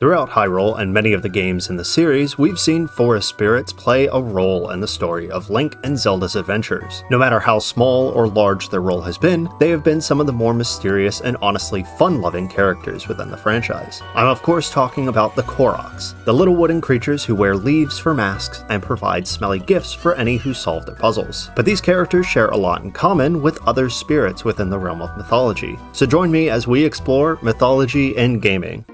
Throughout Hyrule and many of the games in the series, we've seen forest spirits play a role in the story of Link and Zelda's adventures. No matter how small or large their role has been, they have been some of the more mysterious and honestly fun-loving characters within the franchise. I'm of course talking about the Koroks, the little wooden creatures who wear leaves for masks and provide smelly gifts for any who solve their puzzles. But these characters share a lot in common with other spirits within the realm of mythology. So join me as we explore mythology in gaming.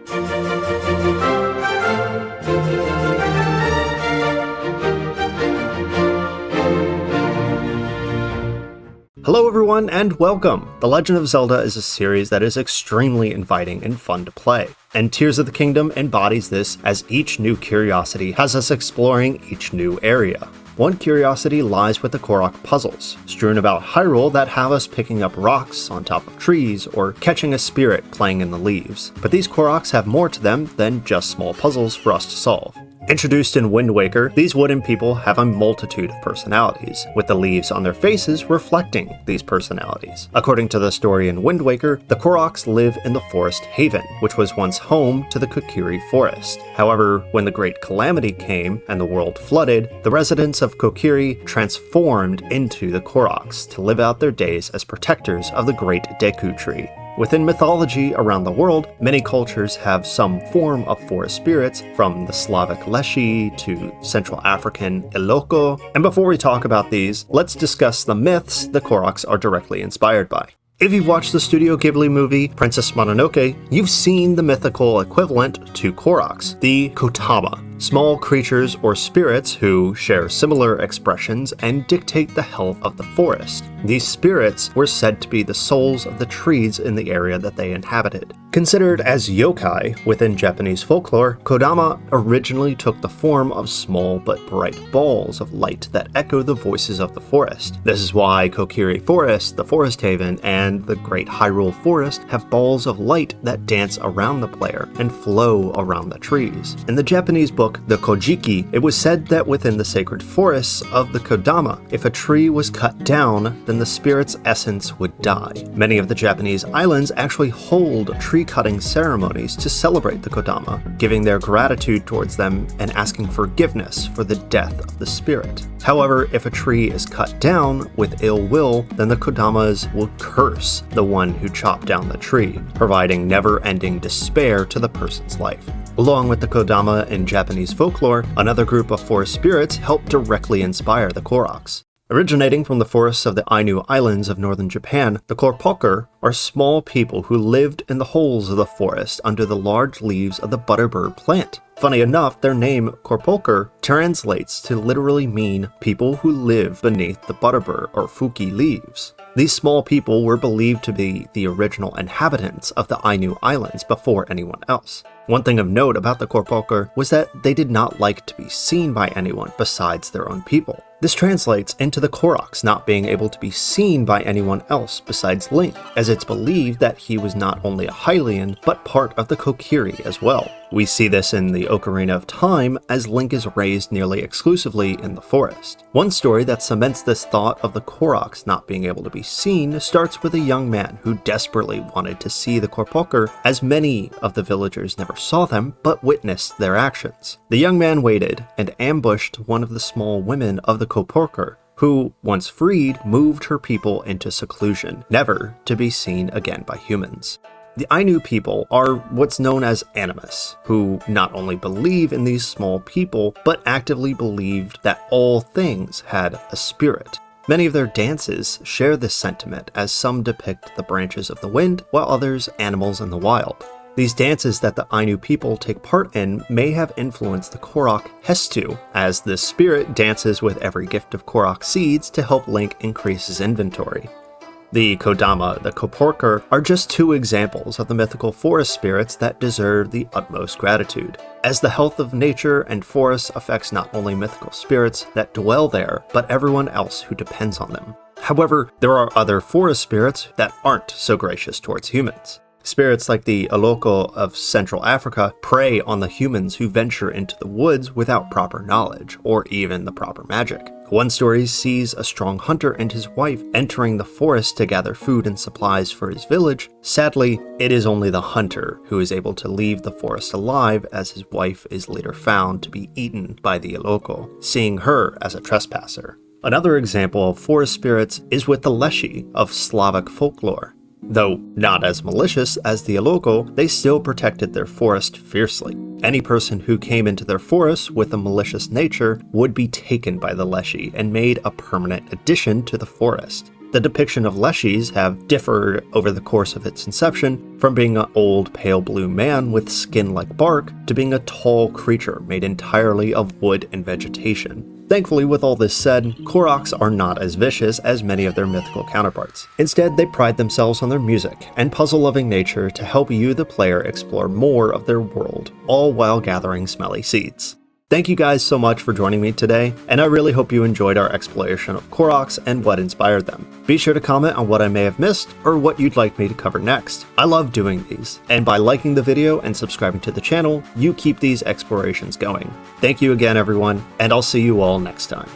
Hello everyone and welcome! The Legend of Zelda is a series that is extremely inviting and fun to play, and Tears of the Kingdom embodies this as each new curiosity has us exploring each new area. One curiosity lies with the Korok puzzles, strewn about Hyrule that have us picking up rocks on top of trees or catching a spirit playing in the leaves. But these Koroks have more to them than just small puzzles for us to solve. Introduced in Wind Waker, these wooden people have a multitude of personalities, with the leaves on their faces reflecting these personalities. According to the story in Wind Waker, the Koroks live in the Forest Haven, which was once home to the Kokiri forest. However, when the Great Calamity came and the world flooded, the residents of Kokiri transformed into the Koroks to live out their days as protectors of the Great Deku Tree. Within mythology around the world, many cultures have some form of forest spirits, from the Slavic Leshy to Central African Iloko. And before we talk about these, let's discuss the myths the Koroks are directly inspired by. If you've watched the Studio Ghibli movie Princess Mononoke, you've seen the mythical equivalent to Koroks, the Kodama, small creatures or spirits who share similar expressions and dictate the health of the forest. These spirits were said to be the souls of the trees in the area that they inhabited. Considered as yokai within Japanese folklore, Kodama originally took the form of small but bright balls of light that echo the voices of the forest. This is why Kokiri Forest, the Forest Haven, and the Great Hyrule Forest have balls of light that dance around the player and flow around the trees. In the Japanese book The Kojiki, it was said that within the sacred forests of the Kodama, if a tree was cut down, then the spirit's essence would die. Many of the Japanese islands actually hold tree-cutting ceremonies to celebrate the Kodama, giving their gratitude towards them and asking forgiveness for the death of the spirit. However, if a tree is cut down with ill will, then the Kodamas will curse the one who chopped down the tree, providing never-ending despair to the person's life. Along with the Kodama in Japanese folklore, another group of forest spirits help directly inspire the Koroks. Originating from the forests of the Ainu Islands of northern Japan, the Korpoker are small people who lived in the holes of the forest under the large leaves of the butterbird plant. Funny enough, their name, Korpoker, translates to literally mean people who live beneath the butterbird or fuki leaves. These small people were believed to be the original inhabitants of the Ainu Islands before anyone else. One thing of note about the Korpoker was that they did not like to be seen by anyone besides their own people. This translates into the Koroks not being able to be seen by anyone else besides Link, as it's believed that he was not only a Hylian, but part of the Kokiri as well. We see this in the Ocarina of Time, as Link is raised nearly exclusively in the forest. One story that cements this thought of the Koroks not being able to be seen starts with a young man who desperately wanted to see the Korpoker, as many of the villagers never saw them, but witnessed their actions. The young man waited and ambushed one of the small women of the Korpoker, who, once freed, moved her people into seclusion, never to be seen again by humans. The Ainu people are what's known as animists, who not only believe in these small people, but actively believed that all things had a spirit. Many of their dances share this sentiment, as some depict the branches of the wind, while others animals in the wild. These dances that the Ainu people take part in may have influenced the Korok Hestu, as the spirit dances with every gift of Korok seeds to help Link increase his inventory. The Kodama, the Korpoker, are just two examples of the mythical forest spirits that deserve the utmost gratitude, as the health of nature and forests affects not only mythical spirits that dwell there, but everyone else who depends on them. However, there are other forest spirits that aren't so gracious towards humans. Spirits like the Oloko of Central Africa prey on the humans who venture into the woods without proper knowledge, or even the proper magic. One story sees a strong hunter and his wife entering the forest to gather food and supplies for his village. Sadly, it is only the hunter who is able to leave the forest alive, as his wife is later found to be eaten by the Oloko, seeing her as a trespasser. Another example of forest spirits is with the Leshy of Slavic folklore. Though not as malicious as the Oloko, they still protected their forest fiercely. Any person who came into their forest with a malicious nature would be taken by the Leshy and made a permanent addition to the forest. The depiction of Leshies have differed over the course of its inception, from being an old pale blue man with skin like bark to being a tall creature made entirely of wood and vegetation. Thankfully, with all this said, Koroks are not as vicious as many of their mythical counterparts. Instead, they pride themselves on their music and puzzle-loving nature to help you, the player, explore more of their world, all while gathering smelly seeds. Thank you guys so much for joining me today, and I really hope you enjoyed our exploration of Koroks and what inspired them. Be sure to comment on what I may have missed or what you'd like me to cover next. I love doing these, and by liking the video and subscribing to the channel, you keep these explorations going. Thank you again, everyone, and I'll see you all next time.